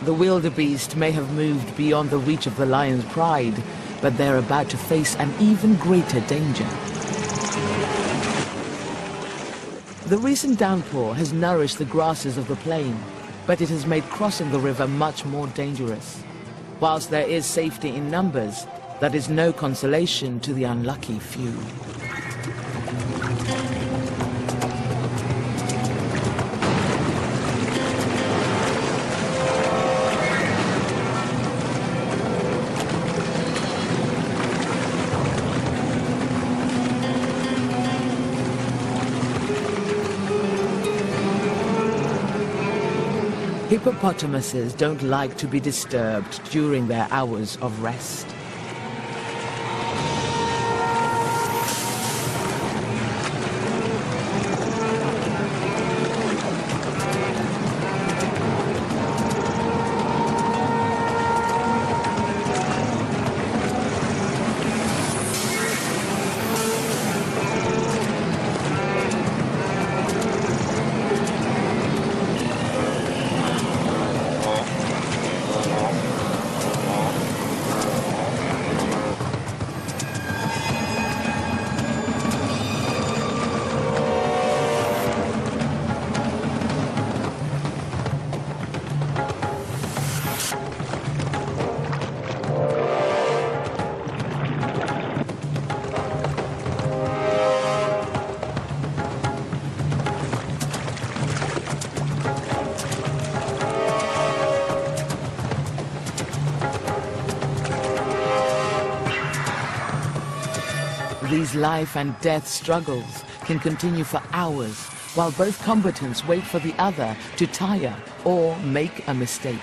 The wildebeest may have moved beyond the reach of the lion's pride, but they're about to face an even greater danger. The recent downpour has nourished the grasses of the plain, but it has made crossing the river much more dangerous. Whilst there is safety in numbers, that is no consolation to the unlucky few. Hippopotamuses don't like to be disturbed during their hours of rest. These life and death struggles can continue for hours, while both combatants wait for the other to tire or make a mistake.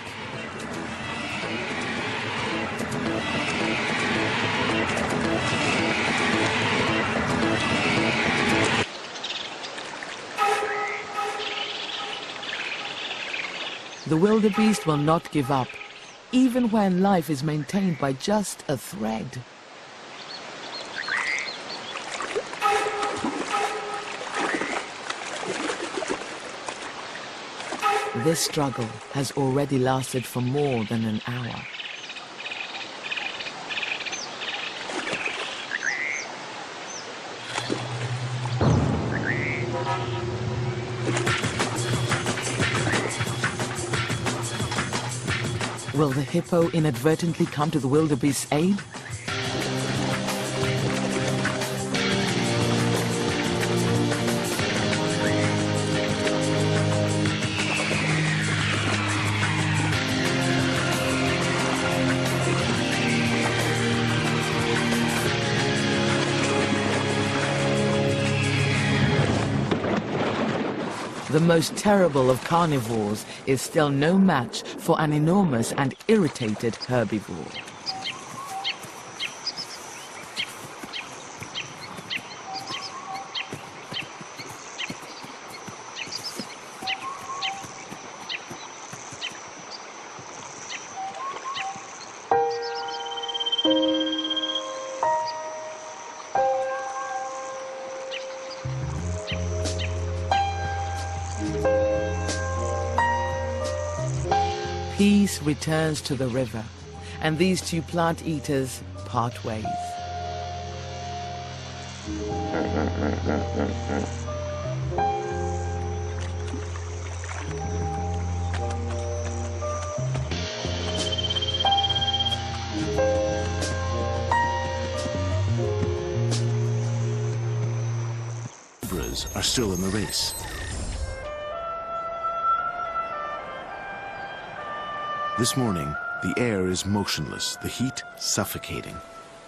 The wildebeest will not give up, even when life is maintained by just a thread. This struggle has already lasted for more than an hour. Will the hippo inadvertently come to the wildebeest's aid? The most terrible of carnivores is still no match for an enormous and irritated herbivore. Peace returns to the river, and these two plant eaters part ways. Zebras are still in the race. This morning, the air is motionless, the heat suffocating.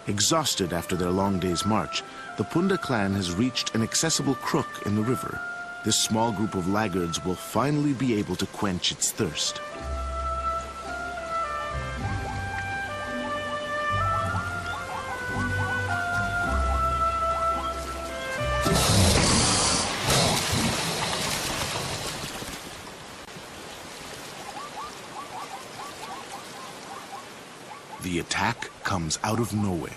Exhausted after their long day's march, the Punda clan has reached an accessible crook in the river. This small group of laggards will finally be able to quench its thirst. The attack comes out of nowhere.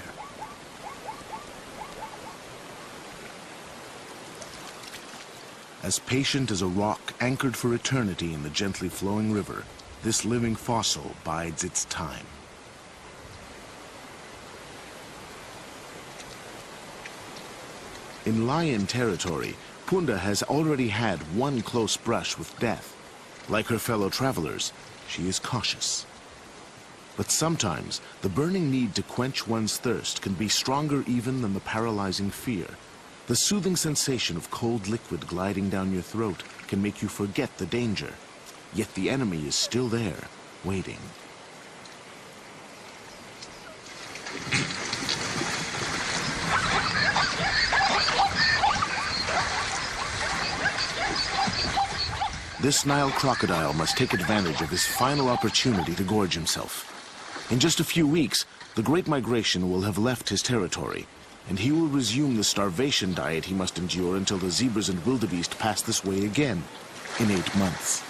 As patient as a rock anchored for eternity in the gently flowing river, this living fossil bides its time. In lion territory, Punda has already had one close brush with death. Like her fellow travelers, she is cautious. But sometimes, the burning need to quench one's thirst can be stronger even than the paralyzing fear. The soothing sensation of cold liquid gliding down your throat can make you forget the danger. Yet the enemy is still there, waiting. This Nile crocodile must take advantage of his final opportunity to gorge himself. In just a few weeks, the Great Migration will have left his territory, and he will resume the starvation diet he must endure until the zebras and wildebeest pass this way again, in 8 months.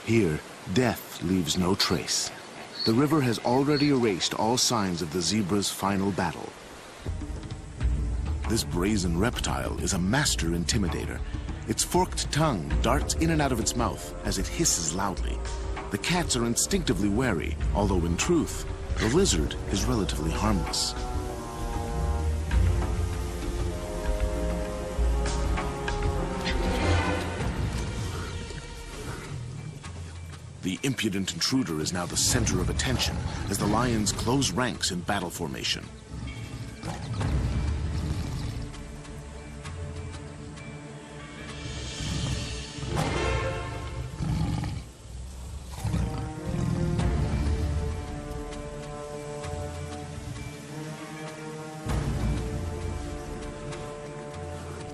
Here, death leaves no trace. The river has already erased all signs of the zebra's final battle. This brazen reptile is a master intimidator. Its forked tongue darts in and out of its mouth as it hisses loudly. The cats are instinctively wary, although in truth, the lizard is relatively harmless. The impudent intruder is now the center of attention as the lions close ranks in battle formation.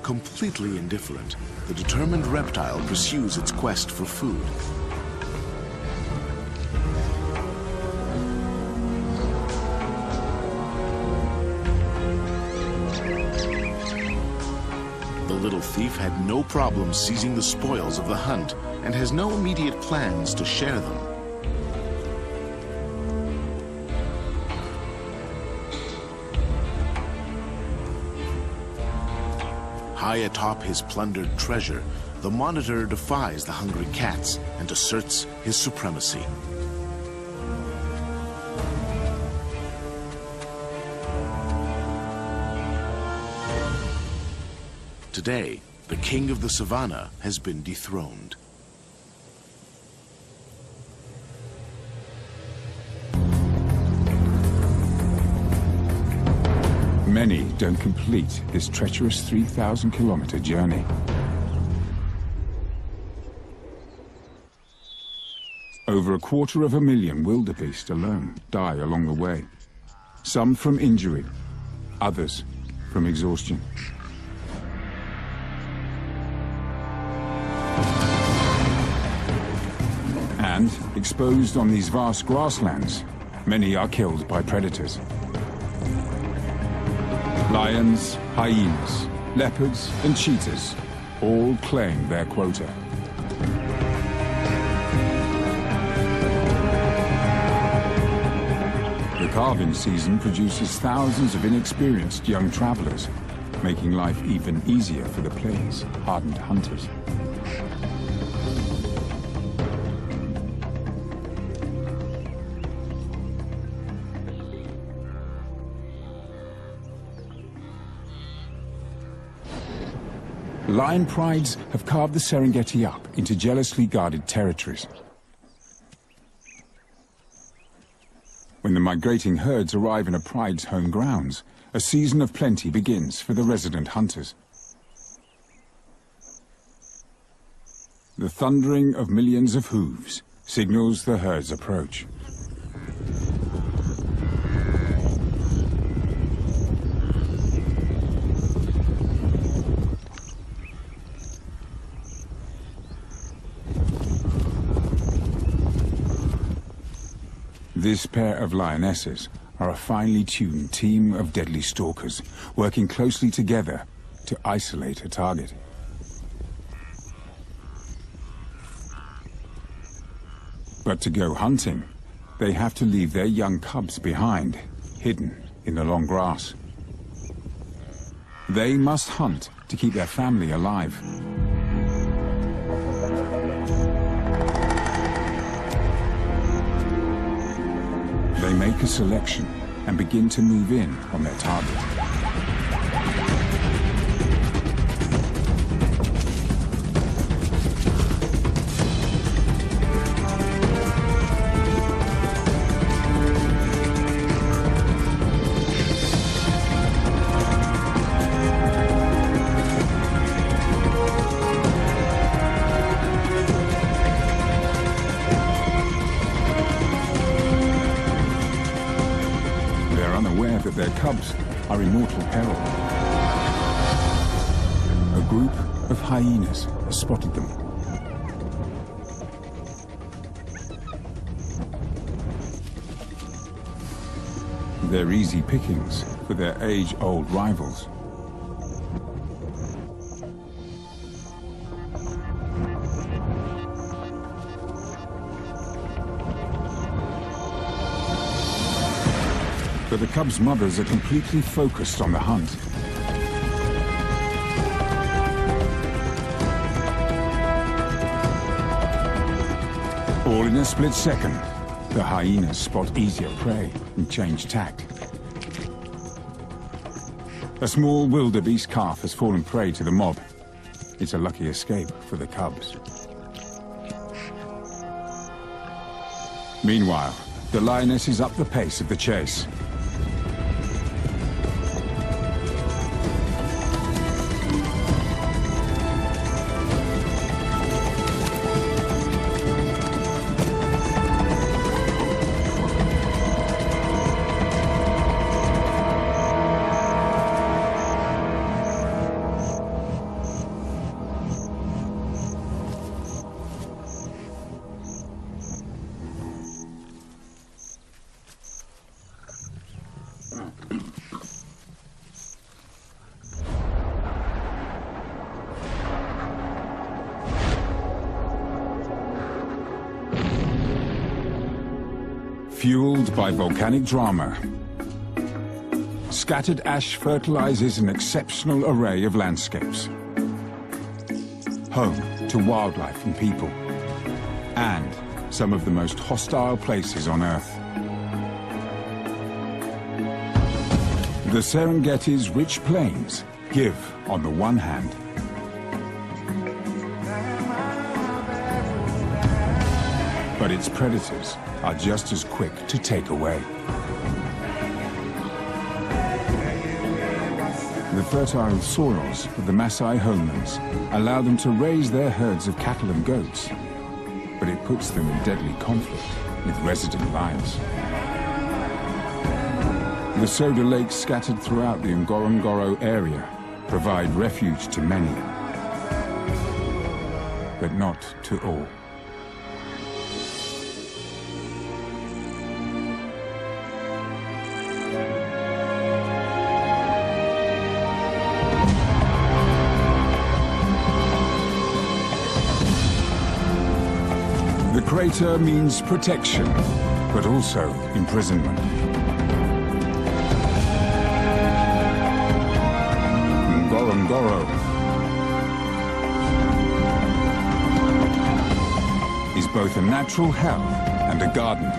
Completely indifferent, the determined reptile pursues its quest for food. The little thief had no problem seizing the spoils of the hunt and has no immediate plans to share them. High atop his plundered treasure, the monitor defies the hungry cats and asserts his supremacy. Today, the king of the savannah has been dethroned. Many don't complete this treacherous 3,000-kilometer journey. Over 250,000 wildebeest alone die along the way. Some from injury, others from exhaustion. And, exposed on these vast grasslands, many are killed by predators. Lions, hyenas, leopards and cheetahs all claim their quota. The calving season produces thousands of inexperienced young travelers, making life even easier for the plains' hardened hunters. Lion prides have carved the Serengeti up into jealously guarded territories. When the migrating herds arrive in a pride's home grounds, a season of plenty begins for the resident hunters. The thundering of millions of hooves signals the herd's approach. This pair of lionesses are a finely tuned team of deadly stalkers, working closely together to isolate a target. But to go hunting, they have to leave their young cubs behind, hidden in the long grass. They must hunt to keep their family alive. They make a selection and begin to move in on their target. Their cubs are in mortal peril. A group of hyenas has spotted them. They're easy pickings for their age-old rivals. But the cubs' mothers are completely focused on the hunt. All in a split second, the hyenas spot easier prey and change tack. A small wildebeest calf has fallen prey to the mob. It's a lucky escape for the cubs. Meanwhile, the lioness is up the pace of the chase. Fueled by volcanic drama, scattered ash fertilizes an exceptional array of landscapes. Home to wildlife and people, and some of the most hostile places on Earth. The Serengeti's rich plains give on the one hand, but its predators are just as quick to take away. The fertile soils of the Maasai homelands allow them to raise their herds of cattle and goats, but it puts them in deadly conflict with resident lions. The soda lakes scattered throughout the Ngorongoro area provide refuge to many, but not to all. The crater means protection, but also imprisonment. Ngorongoro is both a natural hell and a garden.